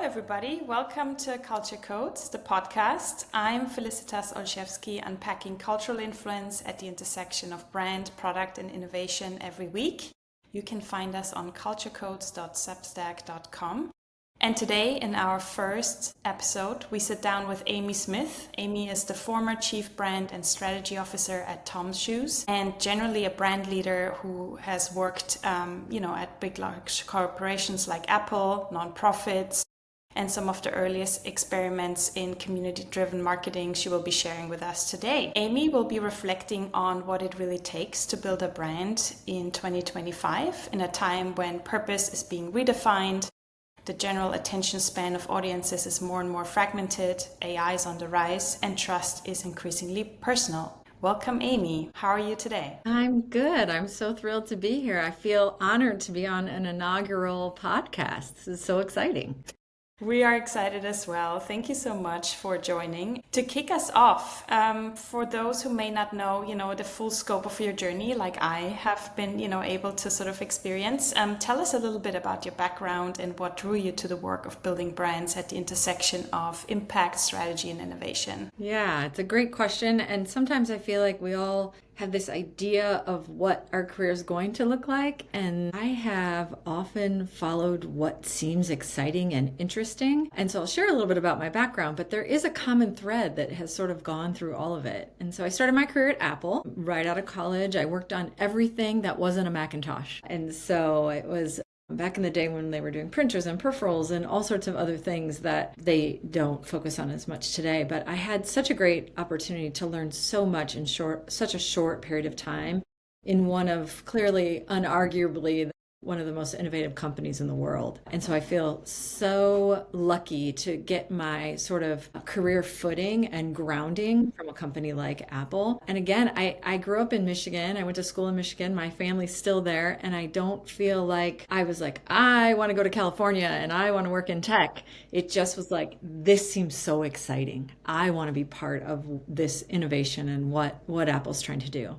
everybody. Welcome to Culture Codes, the podcast. I'm Felicitas Olszewski, unpacking cultural influence at the intersection of brand, product, and innovation every week. You can find us on culturecodes.substack.com. And today, in our first episode, we sit down with Amy Smith. Amy is the former Chief Brand and Strategy Officer at Tom's Shoes and generally a brand leader who has worked, at big, large corporations like Apple, nonprofits, and some of the earliest experiments in community-driven marketing she will be sharing with us today. Amy will be reflecting on what it really takes to build a brand in 2025, in a time when purpose is being redefined, the general attention span of audiences is more and more fragmented, AI is on the rise, and trust is increasingly personal. Welcome, Amy. How are you today? I'm good. I'm so thrilled to be here. I feel honored to be on an inaugural podcast. This is so exciting. We are excited as well. Thank you so much for joining. To kick us off, for those who may not know, the full scope of your journey, like I have been, able to sort of experience, tell us a little bit about your background and what drew you to the work of building brands at the intersection of impact, strategy, and innovation. Yeah, it's a great question. And sometimes I feel like we all have this idea of what our career is going to look like. And I have often followed what seems exciting and interesting. And so I'll share a little bit about my background, but there is a common thread that has sort of gone through all of it. And so I started my career at Apple right out of college. I worked on everything that wasn't a Macintosh. And so it was back in the day when they were doing printers and peripherals and all sorts of other things that they don't focus on as much today. But I had such a great opportunity to learn so much in such a short period of time in one of clearly, unarguably, one of the most innovative companies in the world. And so I feel so lucky to get my sort of career footing and grounding from a company like Apple. And again, I grew up in Michigan. I went to school in Michigan. My family's still there. And I don't feel like I was like, I want to go to California and I want to work in tech. It just was like, this seems so exciting. I want to be part of this innovation and what Apple's trying to do.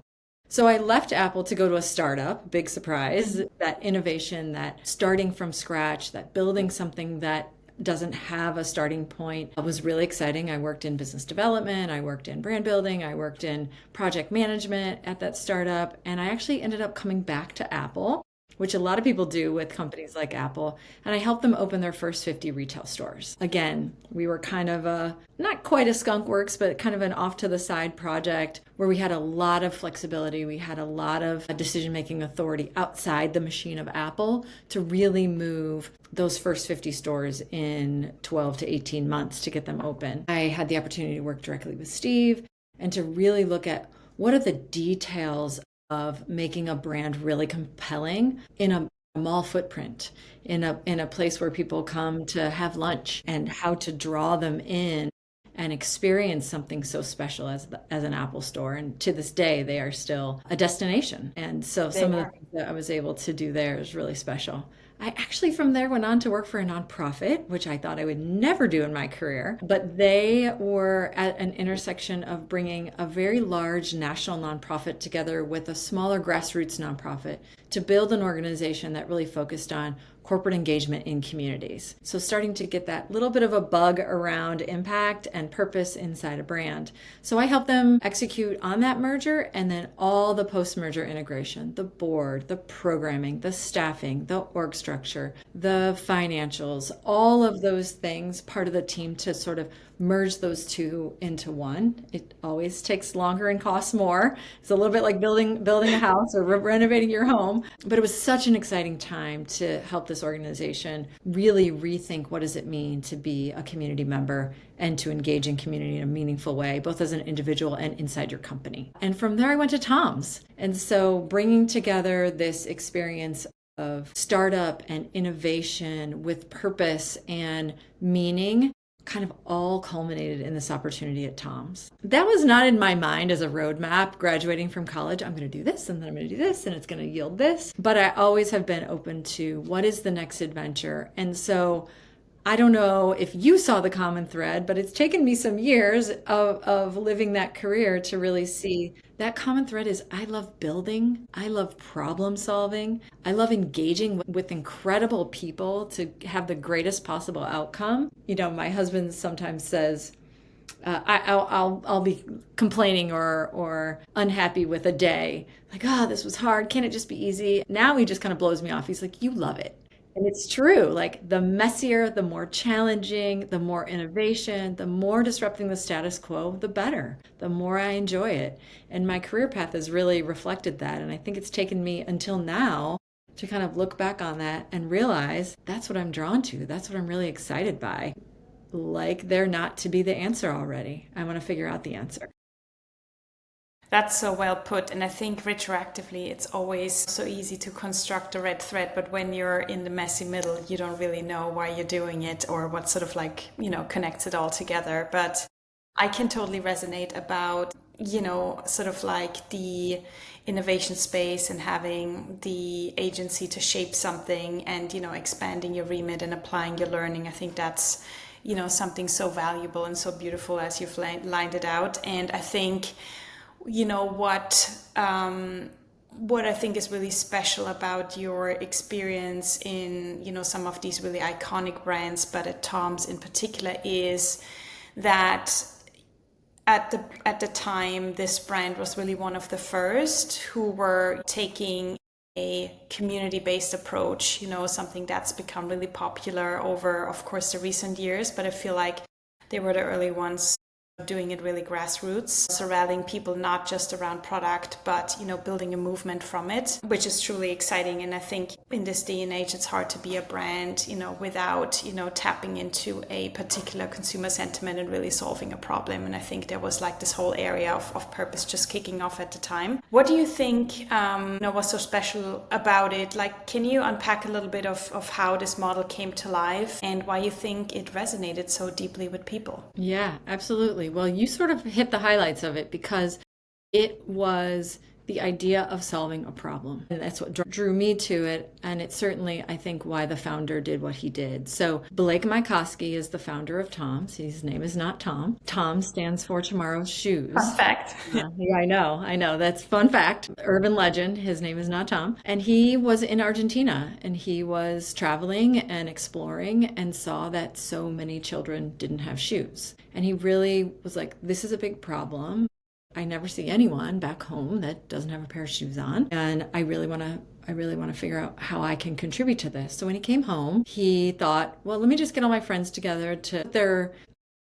So I left Apple to go to a startup, big surprise, that innovation, that starting from scratch, that building something that doesn't have a starting point was really exciting. I worked in business development, I worked in brand building, I worked in project management at that startup, and I actually ended up coming back to Apple, which a lot of people do with companies like Apple. And I helped them open their first 50 retail stores. Again, we were kind of not quite a skunk works, but kind of an off to the side project where we had a lot of flexibility. We had a lot of decision-making authority outside the machine of Apple to really move those first 50 stores in 12 to 18 months to get them open. I had the opportunity to work directly with Steve and to really look at what are the details of making a brand really compelling in a mall footprint, in a place where people come to have lunch, and how to draw them in and experience something so special as an Apple store. And to this day, they are still a destination. And so some of the things that I was able to do there is really special. I actually from there went on to work for a nonprofit, which I thought I would never do in my career, but they were at an intersection of bringing a very large national nonprofit together with a smaller grassroots nonprofit to build an organization that really focused on corporate engagement in communities. So starting to get that little bit of a bug around impact and purpose inside a brand. So I helped them execute on that merger and then all the post-merger integration, the board, the programming, the staffing, the org structure, the financials, all of those things, part of the team to sort of merge those two into one. It always takes longer and costs more. It's a little bit like building a house or renovating your home. But it was such an exciting time to help this organization really rethink what does it mean to be a community member and to engage in community in a meaningful way, both as an individual and inside your company. And from there, I went to Tom's. And so bringing together this experience of startup and innovation with purpose and meaning kind of all culminated in this opportunity at Tom's. That was not in my mind as a roadmap graduating from college. I'm going to do this and then I'm going to do this and it's going to yield this. But I always have been open to what is the next adventure. And so I don't know if you saw the common thread, but it's taken me some years of living that career to really see that common thread is I love building, I love problem solving, I love engaging with incredible people to have the greatest possible outcome. You know, my husband sometimes says, I'll be complaining or unhappy with a day, like, oh, this was hard. Can't it just be easy? Now he just kind of blows me off. He's like, you love it. And it's true. Like the messier, the more challenging, the more innovation, the more disrupting the status quo, the better, the more I enjoy it. And my career path has really reflected that. And I think it's taken me until now to kind of look back on that and realize that's what I'm drawn to. That's what I'm really excited by. Like there not to be the answer already. I want to figure out the answer. That's so well put. And I think retroactively, it's always so easy to construct a red thread. But when you're in the messy middle, you don't really know why you're doing it or what sort of like, connects it all together. But I can totally resonate about, sort of like the innovation space and having the agency to shape something and, expanding your remit and applying your learning. I think that's, something so valuable and so beautiful as you've lined it out. And I think what I think is really special about your experience in some of these really iconic brands, but at Tom's in particular, is that at the time this brand was really one of the first who were taking a community-based approach, something that's become really popular over, of course, the recent years, but I feel like they were the early ones doing it really grassroots, so rallying people not just around product, but building a movement from it, which is truly exciting. And I think in this day and age, it's hard to be a brand, without tapping into a particular consumer sentiment and really solving a problem. And I think there was like this whole area of purpose just kicking off at the time. What do you think was so special about it? Like, can you unpack a little bit of how this model came to life and why you think it resonated so deeply with people? Yeah, absolutely. Well, you sort of hit the highlights of it because it was the idea of solving a problem. And that's what drew me to it. And it's certainly, I think, why the founder did what he did. So Blake Mycoskie is the founder of Tom's. His name is not Tom. Tom stands for Tomorrow's Shoes. Fun fact. Yeah, I know. That's fun fact. Urban legend. His name is not Tom. And he was in Argentina and he was traveling and exploring and saw that so many children didn't have shoes. And he really was like, this is a big problem. I never see anyone back home that doesn't have a pair of shoes on. And I really want to figure out how I can contribute to this. So when he came home, he thought, well, let me just get all my friends together to put their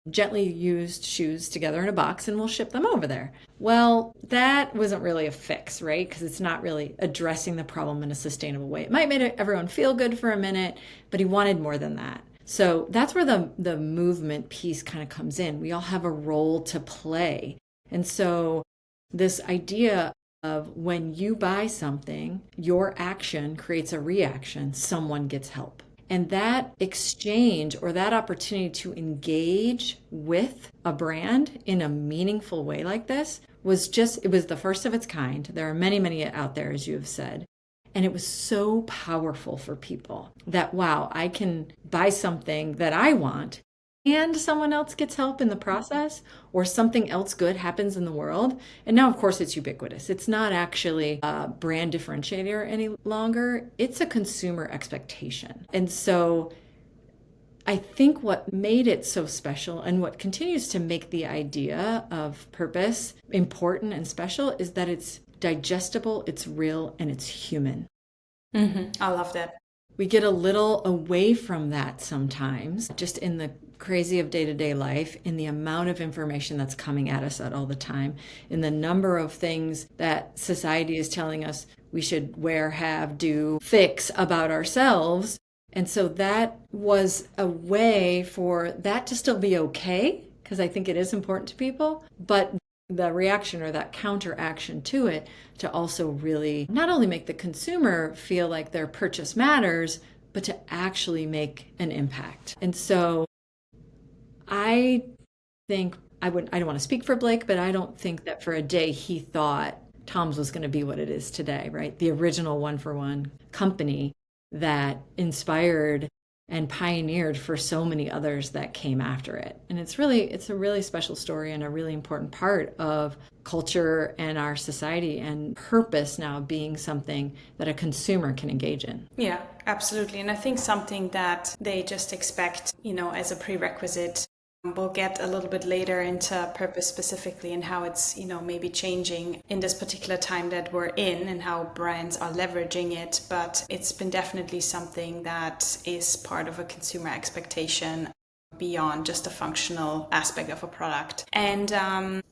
gently used shoes together in a box and we'll ship them over there. Well, that wasn't really a fix, right? Because it's not really addressing the problem in a sustainable way. It might make everyone feel good for a minute, but he wanted more than that. So that's where the movement piece kind of comes in. We all have a role to play. And so this idea of when you buy something, your action creates a reaction, someone gets help. And that exchange or that opportunity to engage with a brand in a meaningful way like this it was the first of its kind. There are many, many out there, as you have said. And it was so powerful for people that, wow, I can buy something that I want and someone else gets help in the process, or something else good happens in the world. And now, of course, it's ubiquitous. It's not actually a brand differentiator any longer. It's a consumer expectation. And so I think what made it so special and what continues to make the idea of purpose important and special is that it's digestible, it's real, and it's human. Mm-hmm. I love that. We get a little away from that sometimes, just in the crazy of day-to-day life, in the amount of information that's coming at us at all the time, in the number of things that society is telling us we should wear, have, do, fix about ourselves. And so that was a way for that to still be okay, because I think it is important to people, but the reaction or that counteraction to it to also really not only make the consumer feel like their purchase matters, but to actually make an impact. And so I think I don't want to speak for Blake, but I don't think that for a day he thought Tom's was going to be what it is today, right? The original one-for-one company that inspired and pioneered for so many others that came after it. And it's a really special story and a really important part of culture and our society, and purpose now being something that a consumer can engage in. Yeah, absolutely. And I think something that they just expect, as a prerequisite. We'll get a little bit later into purpose specifically and how it's, maybe changing in this particular time that we're in and how brands are leveraging it. But it's been definitely something that is part of a consumer expectation beyond just the functional aspect of a product. And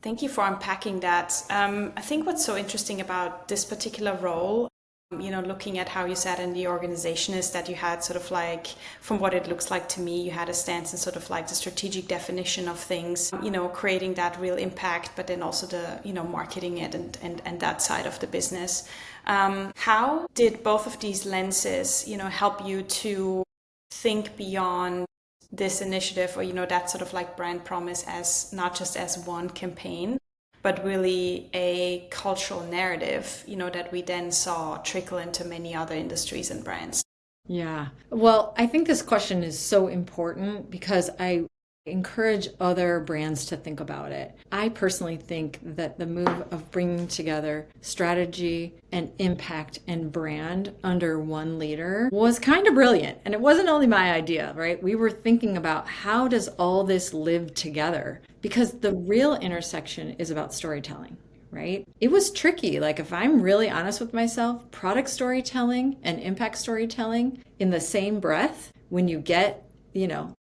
thank you for unpacking that. I think what's so interesting about this particular role, looking at how you sat in the organization, is that you had sort of like, from what it looks like to me, you had a stance in sort of like the strategic definition of things, creating that real impact, but then also the, marketing it and that side of the business. How did both of these lenses, help you to think beyond this initiative or, that sort of like brand promise as not just as one campaign, but really a cultural narrative, that we then saw trickle into many other industries and brands? Yeah. Well, I think this question is so important because I encourage other brands to think about it. I personally think that the move of bringing together strategy and impact and brand under one leader was kind of brilliant. And it wasn't only my idea, right? We were thinking about how does all this live together? Because the real intersection is about storytelling, right? It was tricky. Like, if I'm really honest with myself, product storytelling and impact storytelling in the same breath, when you get,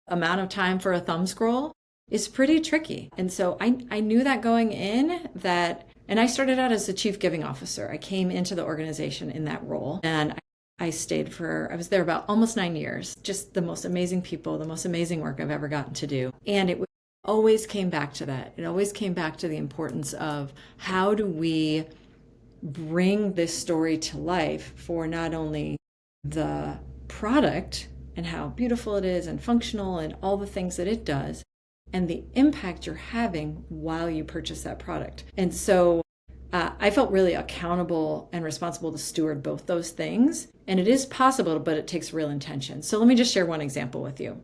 amount of time for a thumb scroll, is pretty tricky. And so I knew that going in, and I started out as the chief giving officer. I came into the organization in that role, and I was there about almost 9 years. Just the most amazing people, the most amazing work I've ever gotten to do. And it always came back to that. It always came back to the importance of how do we bring this story to life for not only the product and how beautiful it is and functional and all the things that it does, and the impact you're having while you purchase that product. And so I felt really accountable and responsible to steward both those things. And it is possible, but it takes real intention. So let me just share one example with you.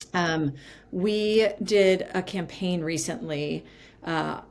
We did a campaign recently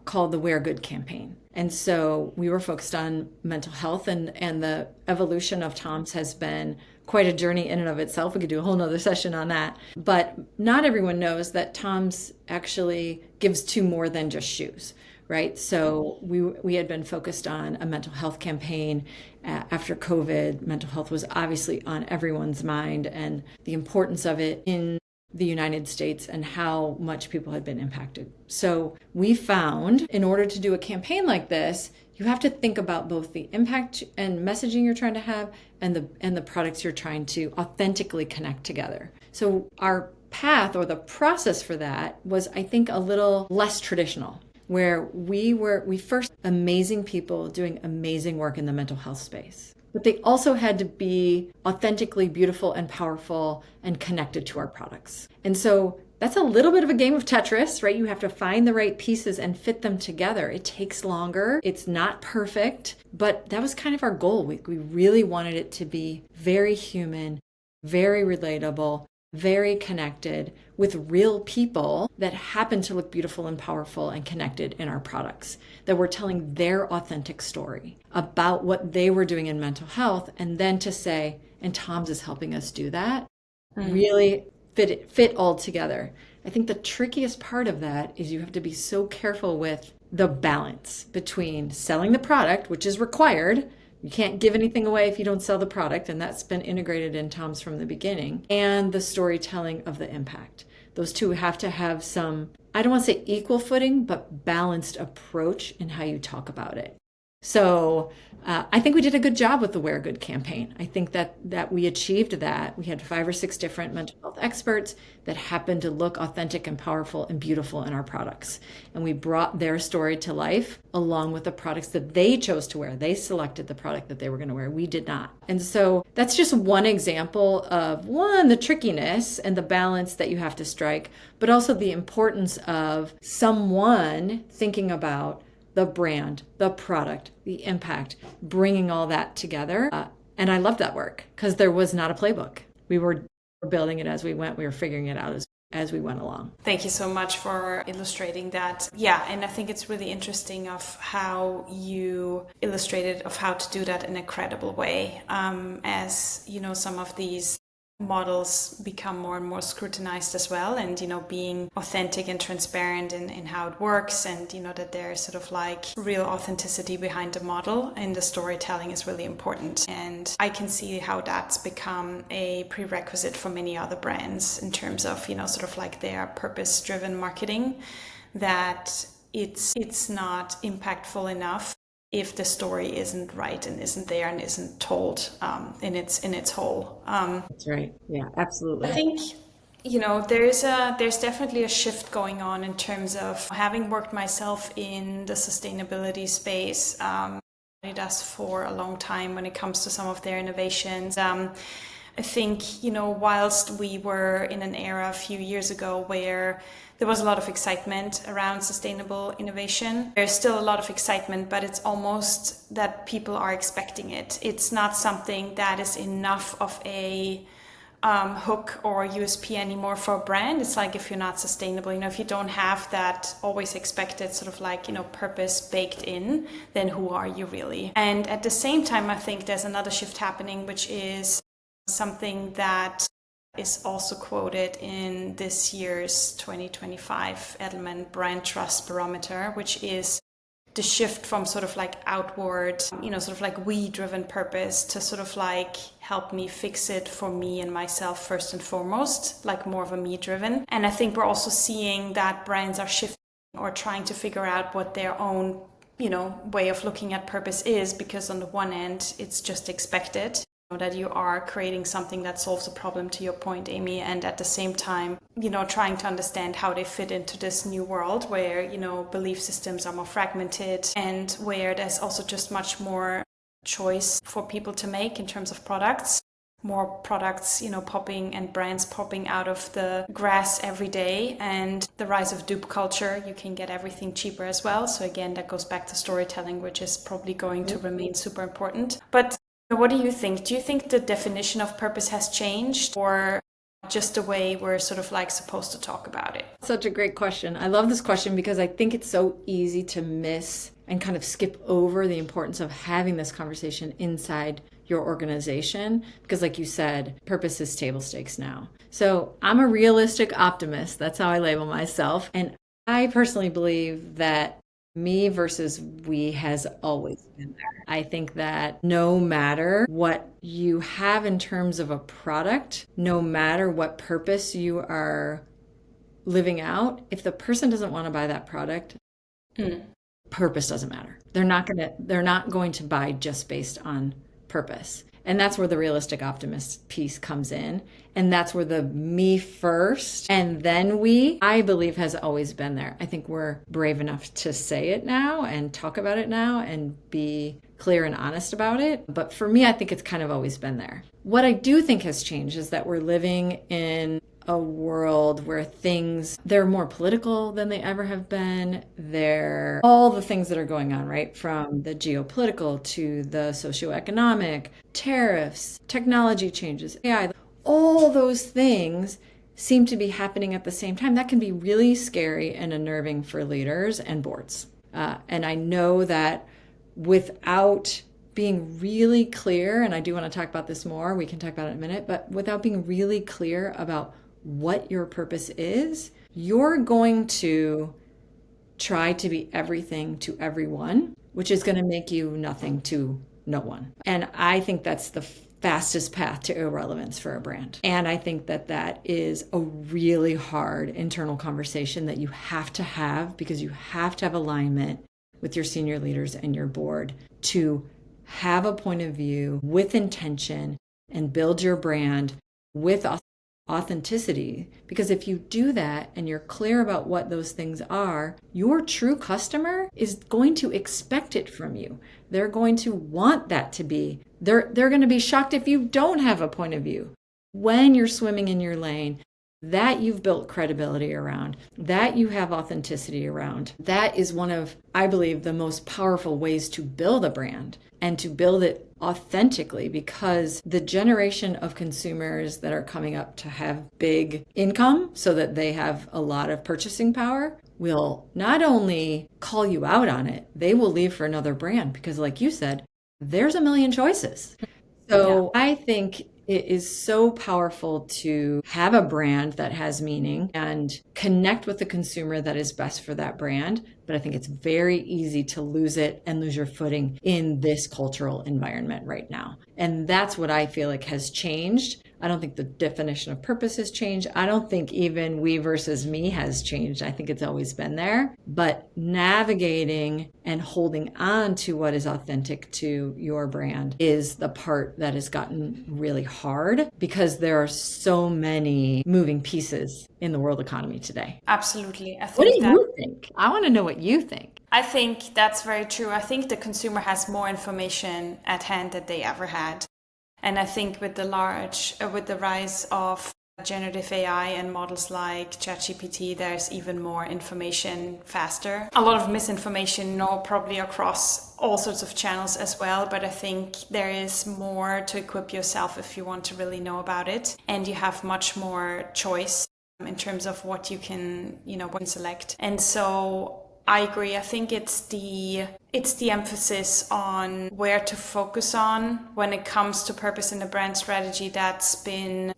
called the Wear Good campaign. And so we were focused on mental health, and the evolution of Tom's has been quite a journey in and of itself. We could do a whole nother session on that. But not everyone knows that Tom's actually gives to more than just shoes, right? So we had been focused on a mental health campaign. After COVID, mental health was obviously on everyone's mind, and the importance of it in the United States and how much people had been impacted. So we found, in order to do a campaign like this, you have to think about both the impact and messaging you're trying to have and the products you're trying to authentically connect together. So our path, or the process for that, was, I think, a little less traditional, where we first amazing people doing amazing work in the mental health space. But they also had to be authentically beautiful and powerful and connected to our products. And so that's a little bit of a game of Tetris, right? You have to find the right pieces and fit them together. It takes longer. It's not perfect, but that was kind of our goal. We really wanted it to be very human, very relatable, very connected with real people that happen to look beautiful and powerful and connected in our products, that were telling their authentic story about what they were doing in mental health. And then to say, and Tom's is helping us do that, really fit all together. I think the trickiest part of that is you have to be so careful with the balance between selling the product, which is required. You can't give anything away if you don't sell the product, and that's been integrated in Tom's from the beginning, and the storytelling of the impact. Those two have to have some, I don't want to say equal footing, but balanced approach in how you talk about it. So I think we did a good job with the Wear Good campaign. I think that we achieved that. We had 5 or 6 different mental health experts that happened to look authentic and powerful and beautiful in our products. And we brought their story to life along with the products that they chose to wear. They selected the product that they were going to wear. We did not. And so that's just one example of, one, the trickiness and the balance that you have to strike, but also the importance of someone thinking about the brand, the product, the impact, bringing all that together. And I loved that work because there was not a playbook. We were were building it as we went. We were figuring it out as we went along. Thank you so much for illustrating that. Yeah, and I think it's really interesting of how you illustrated of how to do that in a credible way. As you know, some of these models become more and more scrutinized as well, and being authentic and transparent in how it works, and that there's sort of like real authenticity behind the model and the storytelling is really important. And I can see how that's become a prerequisite for many other brands in terms of sort of like their purpose-driven marketing, that it's not impactful enough if the story isn't right and isn't there and isn't told in its whole. That's right. Yeah, absolutely. I think there's definitely a shift going on in terms of having worked myself in the sustainability space. Adidas for a long time when it comes to some of their innovations. I think, whilst we were in an era a few years ago where there was a lot of excitement around sustainable innovation, there's still a lot of excitement, but it's almost that people are expecting it. It's not something that is enough of a hook or USP anymore for a brand. It's like, if you're not sustainable, if you don't have that always expected sort of like, purpose baked in, then who are you really? And at the same time, I think there's another shift happening, which is something that is also quoted in this year's 2025 Edelman Brand Trust Barometer, which is the shift from sort of like outward, sort of like we-driven purpose to sort of like help me fix it for me and myself first and foremost, like more of a me-driven. And I think we're also seeing that brands are shifting or trying to figure out what their own, way of looking at purpose is, because on the one end, it's just expected that you are creating something that solves a problem, to your point, Amy, and at the same time, trying to understand how they fit into this new world where, belief systems are more fragmented and where there's also just much more choice for people to make in terms of products. More products, popping and brands popping out of the grass every day, and the rise of dupe culture. You can get everything cheaper as well. So again, that goes back to storytelling, which is probably going to remain super important. But what do you think? Do you think the definition of purpose has changed, or just the way we're sort of like supposed to talk about it? Such a great question. I love this question because I think it's so easy to miss and kind of skip over the importance of having this conversation inside your organization, because like you said, purpose is table stakes now. So I'm a realistic optimist. That's how I label myself. And I personally believe that me versus we has always been there. I think that no matter what you have in terms of a product, no matter what purpose you are living out, if the person doesn't want to buy that product, purpose doesn't matter. They're not going to buy just based on purpose. And that's where the realistic optimist piece comes in. And that's where the me first and then we, I believe, has always been there. I think we're brave enough to say it now and talk about it now and be clear and honest about it. But for me, I think it's kind of always been there. What I do think has changed is that we're living in a world where they're more political than they ever have been. They're all the things that are going on, right? From the geopolitical to the socioeconomic, tariffs, technology changes, AI, all those things seem to be happening at the same time. That can be really scary and unnerving for leaders and boards. And I know that without being really clear, and I do want to talk about this more, we can talk about it in a minute, but without being really clear about what your purpose is, you're going to try to be everything to everyone, which is going to make you nothing to no one. And I think that's the fastest path to irrelevance for a brand. And I think that is a really hard internal conversation that you have to have, because you have to have alignment with your senior leaders and your board to have a point of view with intention and build your brand with authenticity. Because if you do that and you're clear about what those things are, your true customer is going to expect it from you. They're going to want that to be. They're going to be shocked if you don't have a point of view. When you're swimming in your lane, that you've built credibility around, that you have authenticity around. That is one of, I believe, the most powerful ways to build a brand and to build it authentically, because the generation of consumers that are coming up to have big income so that they have a lot of purchasing power will not only call you out on it, they will leave for another brand because, like you said, there's a million choices. So I think it is so powerful to have a brand that has meaning and connect with the consumer that is best for that brand. But I think it's very easy to lose it and lose your footing in this cultural environment right now. And that's what I feel like has changed. I don't think the definition of purpose has changed. I don't think even we versus me has changed. I think it's always been there. But navigating and holding on to what is authentic to your brand is the part that has gotten really hard because there are so many moving pieces in the world economy today. Absolutely. What do you think? I want to know what you think. I think that's very true. I think the consumer has more information at hand than they ever had. And I think with the rise of generative AI and models like ChatGPT, there's even more information faster. A lot of misinformation, probably across all sorts of channels as well. But I think there is more to equip yourself if you want to really know about it. And you have much more choice in terms of what you can, select. And so I agree. I think it's the emphasis on where to focus on when it comes to purpose in the brand strategy that's been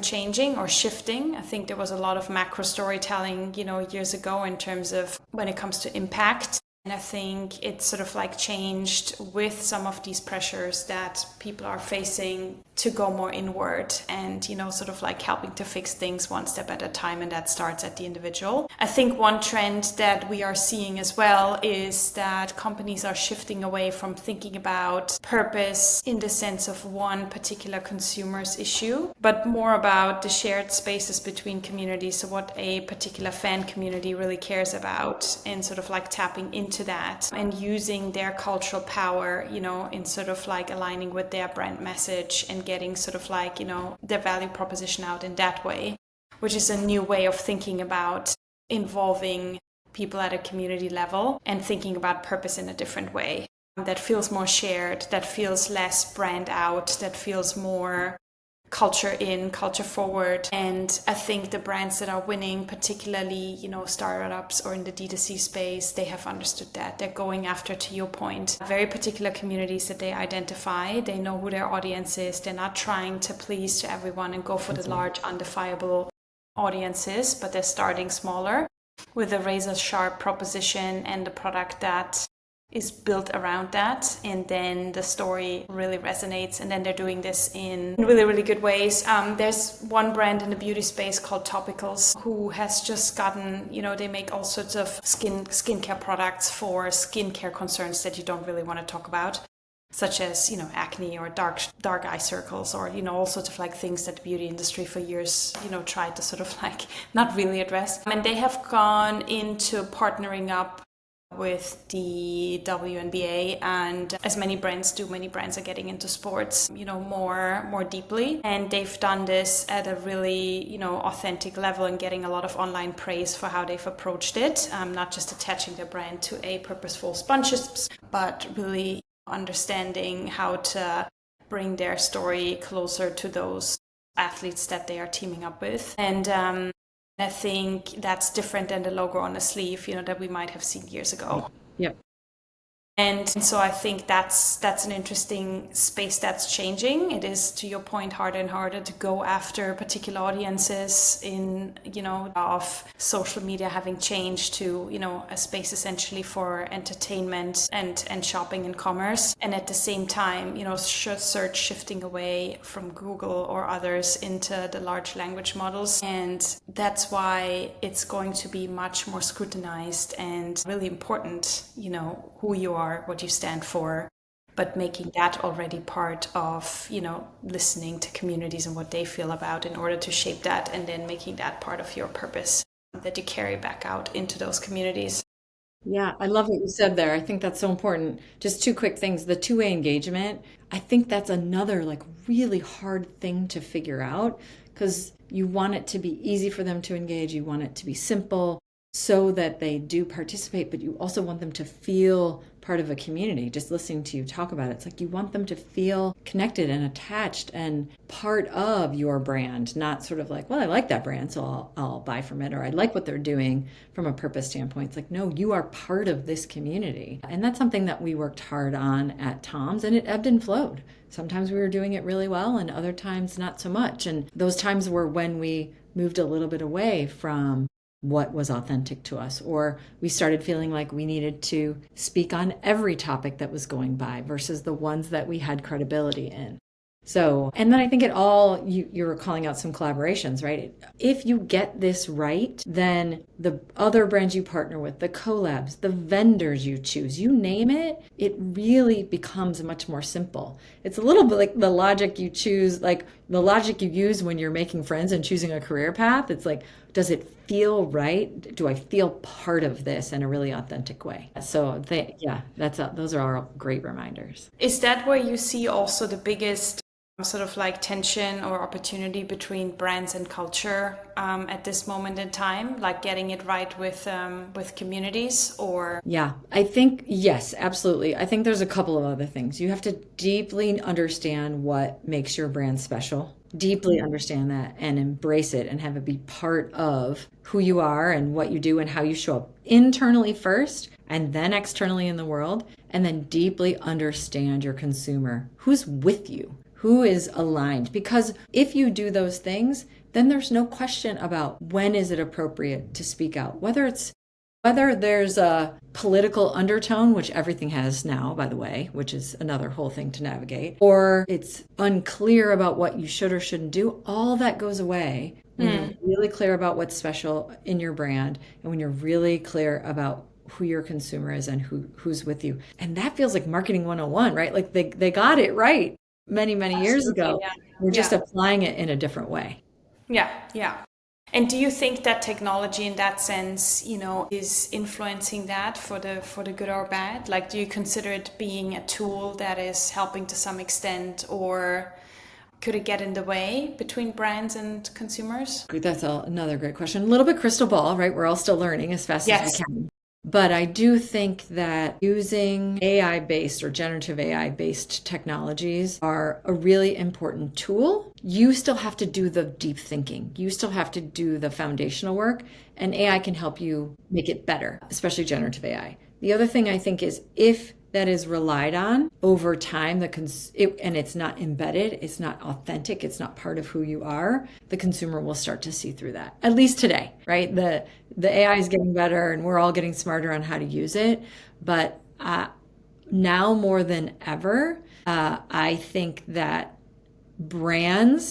changing or shifting. I think there was a lot of macro storytelling, years ago in terms of when it comes to impact. And I think it's sort of like changed with some of these pressures that people are facing to go more inward and, sort of like helping to fix things one step at a time. And that starts at the individual. I think one trend that we are seeing as well is that companies are shifting away from thinking about purpose in the sense of one particular consumer's issue, but more about the shared spaces between communities. So what a particular fan community really cares about and sort of like tapping into that and using their cultural power, in sort of like aligning with their brand message and getting sort of like, their value proposition out in that way, which is a new way of thinking about involving people at a community level and thinking about purpose in a different way that feels more shared, that feels less brand out, that feels more culture in, culture forward. And I think the brands that are winning, particularly, startups or in the D2C space, they have understood that. They're going after, to your point, very particular communities that they identify. They know who their audience is. They're not trying to please to everyone and go for the large, undefinable audiences, but they're starting smaller with a razor sharp proposition and a product that is built around that, and then the story really resonates, and then they're doing this in really, really good ways. There's one brand in the beauty space called Topicals who has just gotten, they make all sorts of skincare products for skincare concerns that you don't really want to talk about, such as, acne or dark eye circles or, all sorts of like things that the beauty industry for years, tried to sort of like not really address. And they have gone into partnering up with the WNBA, and as many brands do, many brands are getting into sports, more deeply. And they've done this at a really, authentic level and getting a lot of online praise for how they've approached it, not just attaching their brand to a purposeful sponsorship, but really understanding how to bring their story closer to those athletes that they are teaming up with. And I think that's different than the logo on a sleeve, that we might have seen years ago. Yep. And so I think that's an interesting space that's changing. It is, to your point, harder and harder to go after particular audiences in, of social media having changed to, a space essentially for entertainment and shopping and commerce. And at the same time, search shifting away from Google or others into the large language models. And that's why it's going to be much more scrutinized and really important, who you are, what you stand for, but making that already part of, listening to communities and what they feel about in order to shape that, and then making that part of your purpose that you carry back out into those communities. Yeah, I love what you said there. I think that's so important. Just two quick things. The two-way engagement, I think that's another like really hard thing to figure out, because you want it to be easy for them to engage. You want it to be simple so that they do participate, but you also want them to feel part of a community. Just listening to you talk about it, it's like you want them to feel connected and attached and part of your brand, not sort of like, well, I like that brand, so I'll buy from it, or I like what they're doing from a purpose standpoint. It's like, no, you are part of this community. And that's something that we worked hard on at Tom's, and it ebbed and flowed. Sometimes we were doing it really well and other times not so much. And those times were when we moved a little bit away from what was authentic to us, or we started feeling like we needed to speak on every topic that was going by versus the ones that we had credibility in. So, and then I think you were calling out some collaborations, right? If you get this right, then the other brands you partner with, the collabs, the vendors you choose, you name it, it really becomes much more simple. It's a little bit like the logic you choose, like the logic you use when you're making friends and choosing a career path. It's like, does it feel right? Do I feel part of this in a really authentic way? So those are all great reminders. Is that where you see also the biggest sort of like tension or opportunity between brands and culture at this moment in time, like getting it right with communities? Or yeah, I think yes, absolutely. I think there's a couple of other things. You have to deeply understand what makes your brand special, deeply understand that and embrace it and have it be part of who you are and what you do and how you show up internally first and then externally in the world, and then deeply understand your consumer, who's with you, who is aligned. Because if you do those things, then there's no question about when is it appropriate to speak out, whether there's a political undertone, which everything has now, by the way, which is another whole thing to navigate, or it's unclear about what you should or shouldn't do. All that goes away when you're really clear about what's special in your brand and when you're really clear about who your consumer is and who's with you. And that feels like marketing 101, right? Like they got it right many years ago. Yeah. We're just applying it in a different way. Yeah. And do you think that technology in that sense, is influencing that for the good or bad? Like, do you consider it being a tool that is helping to some extent, or could it get in the way between brands and consumers? That's another great question. A little bit crystal ball, right? We're all still learning as fast as we can. But I do think that using AI-based or generative AI-based technologies are a really important tool. You still have to do the deep thinking. You still have to do the foundational work, and AI can help you make it better, especially generative AI. The other thing I think is if that is relied on over time, and it's not embedded, it's not authentic, it's not part of who you are, the consumer will start to see through that. At least today, right? The AI is getting better and we're all getting smarter on how to use it. But now more than ever, I think that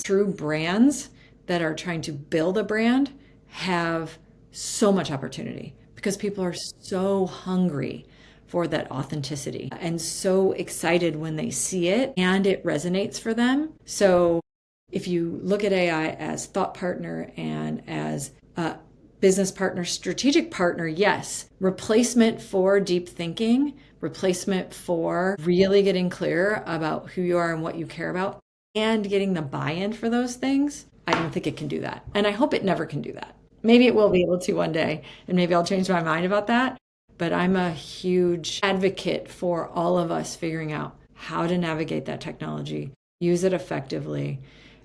true brands that are trying to build a brand have so much opportunity because people are so hungry for that authenticity and so excited when they see it and it resonates for them. So if you look at AI as thought partner and as a business partner, strategic partner, yes, replacement for deep thinking, replacement for really getting clear about who you are and what you care about and getting the buy-in for those things, I don't think it can do that. And I hope it never can do that. Maybe it will be able to one day, and maybe I'll change my mind about that. But I'm a huge advocate for all of us figuring out how to navigate that technology, use it effectively,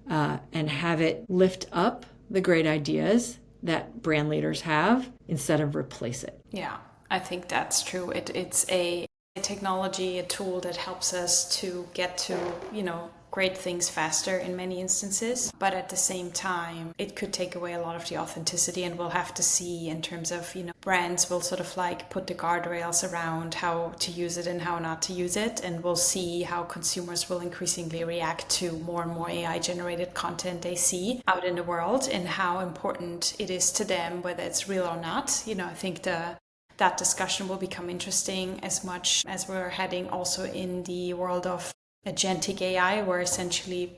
and have it lift up the great ideas that brand leaders have instead of replace it. Yeah, I think that's true. It's a technology, a tool that helps us to get to, great things faster in many instances. But at the same time, it could take away a lot of the authenticity, and we'll have to see in terms of, brands will sort of like put the guardrails around how to use it and how not to use it. And we'll see how consumers will increasingly react to more and more AI generated content they see out in the world and how important it is to them, whether it's real or not. I think that discussion will become interesting as much as we're heading also in the world of agentic AI, where essentially,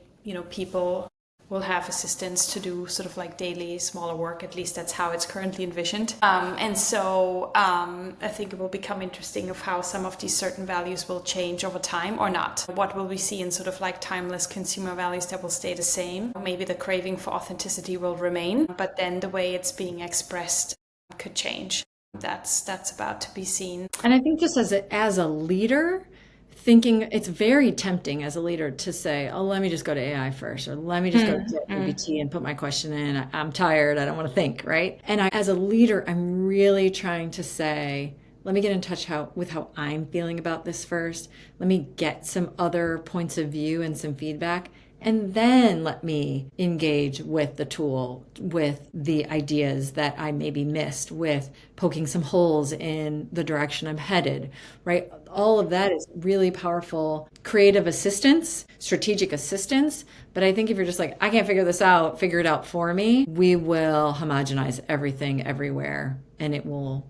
people will have assistants to do sort of like daily smaller work. At least that's how it's currently envisioned. And so I think it will become interesting of how some of these certain values will change over time or not. What will we see in sort of like timeless consumer values that will stay the same? Maybe the craving for authenticity will remain, but then the way it's being expressed could change. That's about to be seen. And I think just as a leader, thinking it's very tempting as a leader to say, oh, let me just go to AI first, or let me just go to ChatGPT and put my question in. I'm tired. I don't want to think, right? And as a leader, I'm really trying to say, let me get in touch with how I'm feeling about this first. Let me get some other points of view and some feedback. And then let me engage with the tool, with the ideas that I maybe missed, with poking some holes in the direction I'm headed, right? All of that is really powerful creative assistance, strategic assistance. But I think if you're just like, I can't figure this out, figure it out for me, we will homogenize everything everywhere. And it will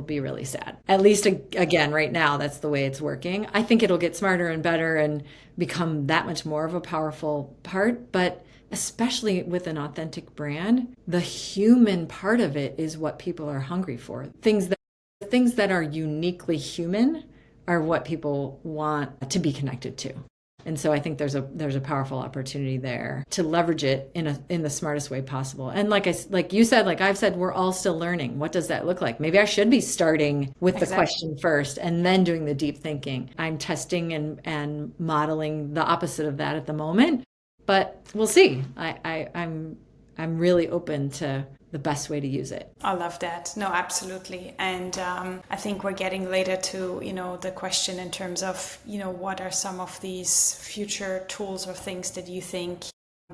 be really sad. At least, again, right now, that's the way it's working. I think it'll get smarter and better and become that much more of a powerful part. But especially with an authentic brand, the human part of it is what people are hungry for. Things that are uniquely human are what people want to be connected to. And so I think there's a powerful opportunity there to leverage it in the smartest way possible. And like you said, like I've said, we're all still learning. What does that look like? Maybe I should be starting with the question first and then doing the deep thinking. I'm testing and modeling the opposite of that at the moment, but we'll see. I'm really open to the best way to use it. I love that. No, absolutely. And I think we're getting later to, the question in terms of, what are some of these future tools or things that you think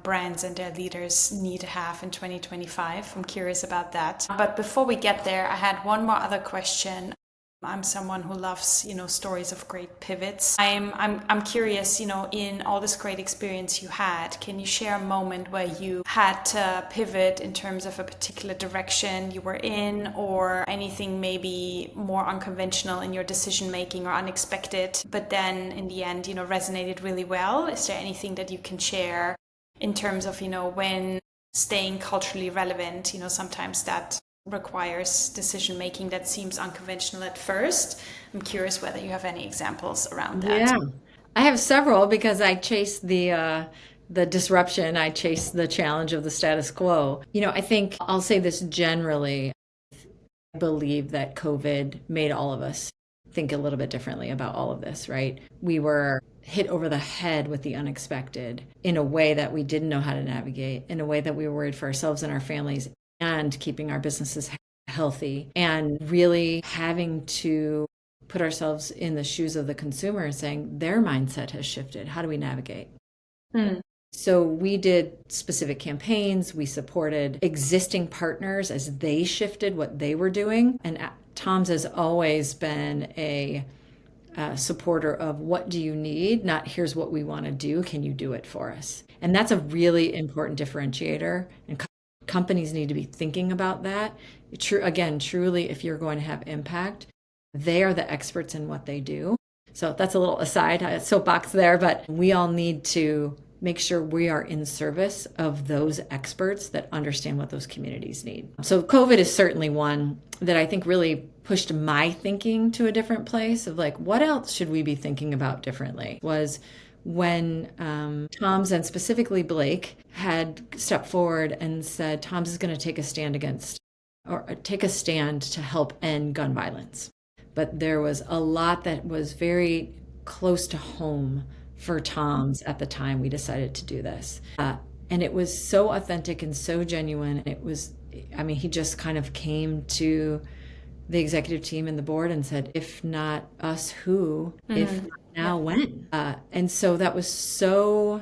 brands and their leaders need to have in 2025. I'm curious about that. But before we get there, I had one more other question. I'm someone who loves, stories of great pivots. I'm curious, in all this great experience you had, can you share a moment where you had to pivot in terms of a particular direction you were in, or anything maybe more unconventional in your decision making or unexpected, but then in the end, resonated really well? Is there anything that you can share in terms of, when staying culturally relevant, sometimes that requires decision making that seems unconventional at first? I'm curious whether you have any examples around that. Yeah, I have several because I chase the disruption. I chase the challenge of the status quo. I think I'll say this generally. I believe that COVID made all of us think a little bit differently about all of this, right? We were hit over the head with the unexpected in a way that we didn't know how to navigate, in a way that we were worried for ourselves and our families, and keeping our businesses healthy, and really having to put ourselves in the shoes of the consumer and saying their mindset has shifted. How do we navigate? So we did specific campaigns. We supported existing partners as they shifted what they were doing. And Tom's has always been a supporter of what do you need, not here's what we want to do. Can you do it for us? And that's a really important differentiator. And companies need to be thinking about that. Truly, if you're going to have impact, they are the experts in what they do. So that's a little aside, soapbox there, but we all need to make sure we are in service of those experts that understand what those communities need. So COVID is certainly one that I think really pushed my thinking to a different place of like, what else should we be thinking about differently? Was when Tom's, and specifically Blake, had stepped forward and said, Tom's is going to take a stand to help end gun violence. But there was a lot that was very close to home for Tom's at the time we decided to do this. And it was so authentic and so genuine. He just kind of came to the executive team and the board and said, if not us, who? If not now, when? And so that was so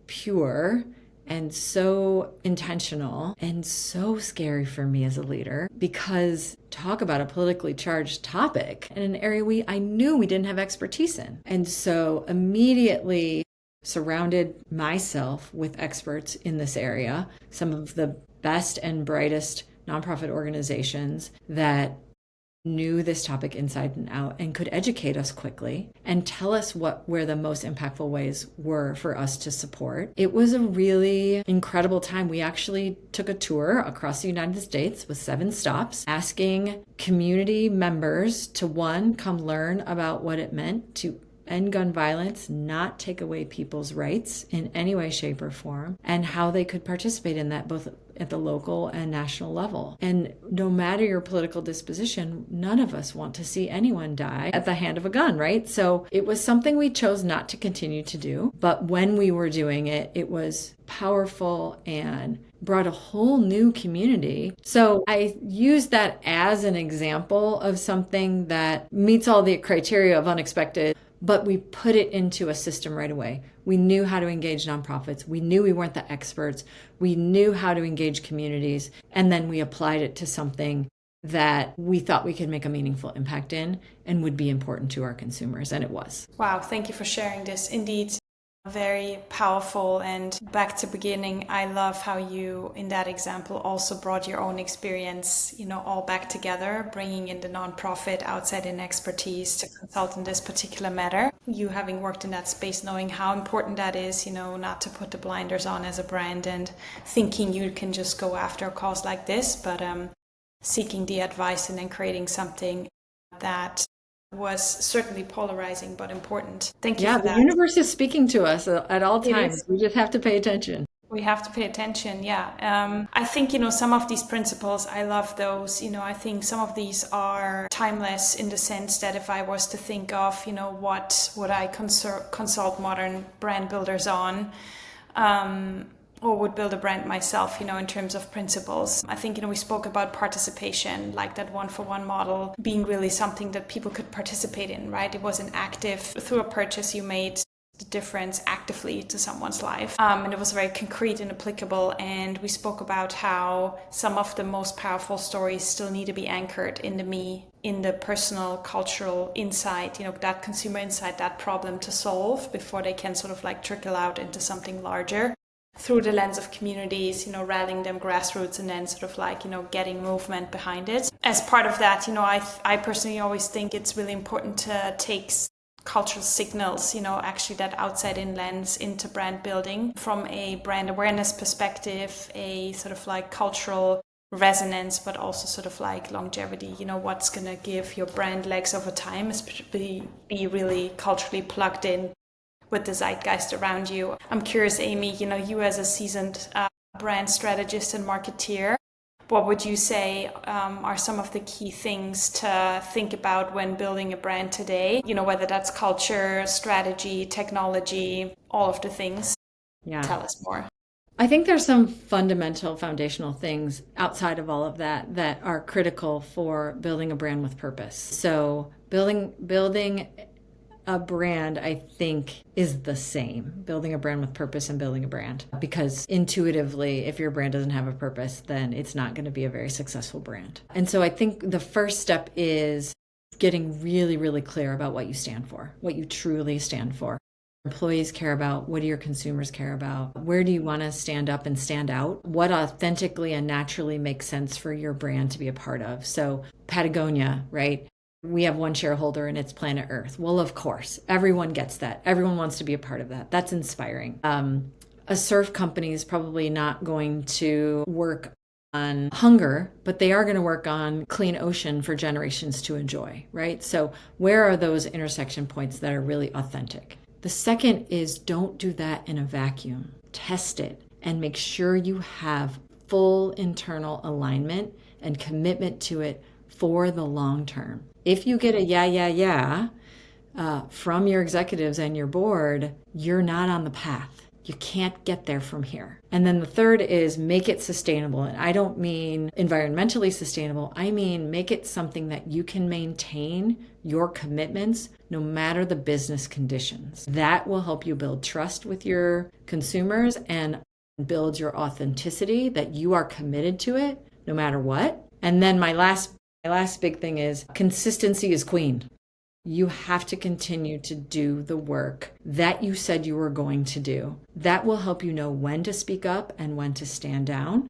pure and so intentional and so scary for me as a leader, because talk about a politically charged topic in an area I knew we didn't have expertise in. And so immediately surrounded myself with experts in this area, some of the best and brightest nonprofit organizations that knew this topic inside and out and could educate us quickly and tell us where the most impactful ways were for us to support. It was a really incredible time. We actually took a tour across the United States with 7 stops, asking community members to, one, come learn about what it meant to end gun violence, not take away people's rights in any way, shape, or form, and how they could participate in that both at the local and national level. And no matter your political disposition, none of us want to see anyone die at the hand of a gun, right? So it was something we chose not to continue to do. But when we were doing it, it was powerful and brought a whole new community. So I use that as an example of something that meets all the criteria of unexpected, but we put it into a system right away. We knew how to engage nonprofits. We knew we weren't the experts. We knew how to engage communities. And then we applied it to something that we thought we could make a meaningful impact in and would be important to our consumers. And it was. Wow, thank you for sharing this. Indeed, very powerful. And back to beginning, I love how you, in that example, also brought your own experience, all back together, bringing in the nonprofit, outside-in expertise to consult in this particular matter. You having worked in that space, knowing how important that is, not to put the blinders on as a brand and thinking you can just go after a cause like this, but seeking the advice and then creating something that was certainly polarizing but important. Thank you for that. Yeah, the universe is speaking to us at all times. We just have to pay attention. We have to pay attention, yeah. I think, some of these principles, I love those. I think some of these are timeless in the sense that if I was to think of, what would I consult modern brand builders on, or would build a brand myself, in terms of principles. I think, we spoke about participation, like that one-for-one model being really something that people could participate in, right? It was an active, through a purchase you made the difference actively to someone's life. And it was very concrete and applicable. And we spoke about how some of the most powerful stories still need to be anchored in the personal, cultural insight, that consumer insight, that problem to solve before they can sort of like trickle out into something larger through the lens of communities, rallying them grassroots and then sort of like, getting movement behind it. As part of that, I personally always think it's really important to take cultural signals, actually that outside-in lens into brand building from a brand awareness perspective, a sort of like cultural resonance, but also sort of like longevity, what's going to give your brand legs over time is be really culturally plugged in with the zeitgeist around you. I'm curious, Amy, you as a seasoned brand strategist and marketeer, what would you say are some of the key things to think about when building a brand today? Whether that's culture, strategy, technology, all of the things. Yeah. Tell us more. I think there's some fundamental foundational things outside of all of that are critical for building a brand with purpose. So building a brand, I think, is the same. Building a brand with purpose and building a brand. Because intuitively, if your brand doesn't have a purpose, then it's not going to be a very successful brand. And so I think the first step is getting really, really clear about what you stand for, what you truly stand for. Employees care about, what do your consumers care about? Where do you want to stand up and stand out? What authentically and naturally makes sense for your brand to be a part of? So Patagonia, right? We have one shareholder and it's Planet Earth. Well, of course, everyone gets that. Everyone wants to be a part of that. That's inspiring. A surf company is probably not going to work on hunger, but they are going to work on clean ocean for generations to enjoy, right? So where are those intersection points that are really authentic? The second is don't do that in a vacuum. Test it and make sure you have full internal alignment and commitment to it for the long term. If you get a yeah from your executives and your board, you're not on the path. You can't get there from here. And then the third is make it sustainable. And I don't mean environmentally sustainable. I mean make it something that you can maintain your commitments no matter the business conditions. That will help you build trust with your consumers and build your authenticity, that you are committed to it no matter what. And then my last big thing is consistency is queen. You have to continue to do the work that you said you were going to do. That will help you know when to speak up and when to stand down.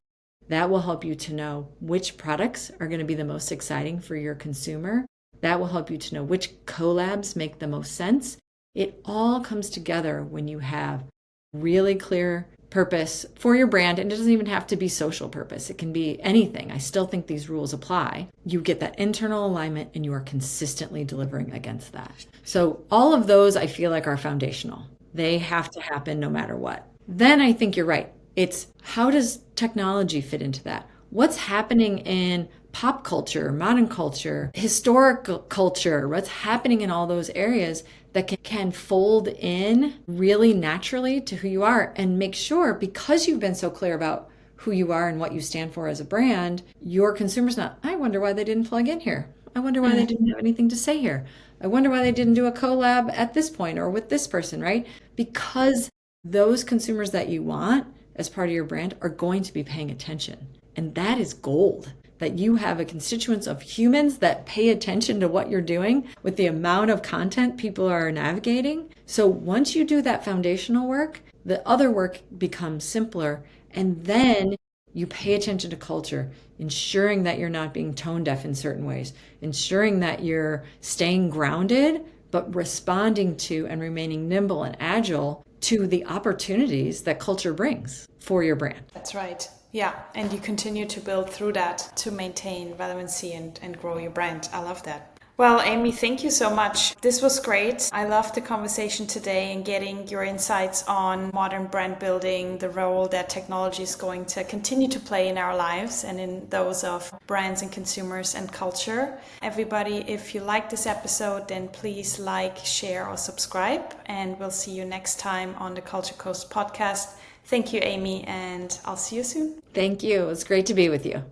That will help you to know which products are going to be the most exciting for your consumer. That will help you to know which collabs make the most sense. It all comes together when you have really clear purpose for your brand, and it doesn't even have to be social purpose. It can be anything. I still think these rules apply. You get that internal alignment and you are consistently delivering against that. So all of those I feel like are foundational. They have to happen no matter what. Then I think you're right. It's how does technology fit into that? What's happening in pop culture, modern culture, historical culture, what's happening in all those areas that can fold in really naturally to who you are, and make sure, because you've been so clear about who you are and what you stand for as a brand, your consumer's not, I wonder why they didn't plug in here. I wonder why they didn't have anything to say here. I wonder why they didn't do a collab at this point or with this person, right? Because those consumers that you want as part of your brand are going to be paying attention. And that is gold. That you have a constituents of humans that pay attention to what you're doing with the amount of content people are navigating. So once you do that foundational work, the other work becomes simpler. And then you pay attention to culture, ensuring that you're not being tone deaf in certain ways, ensuring that you're staying grounded, but responding to and remaining nimble and agile to the opportunities that culture brings for your brand. That's right. Yeah, and you continue to build through that to maintain relevancy and grow your brand. I love that. Well, Amy, thank you so much. This was great. I loved the conversation today and getting your insights on modern brand building, the role that technology is going to continue to play in our lives and in those of brands and consumers and culture. Everybody, if you like this episode, then please like, share, or subscribe. And we'll see you next time on the Culture Coast podcast. Thank you, Amy, and I'll see you soon. Thank you. It was great to be with you.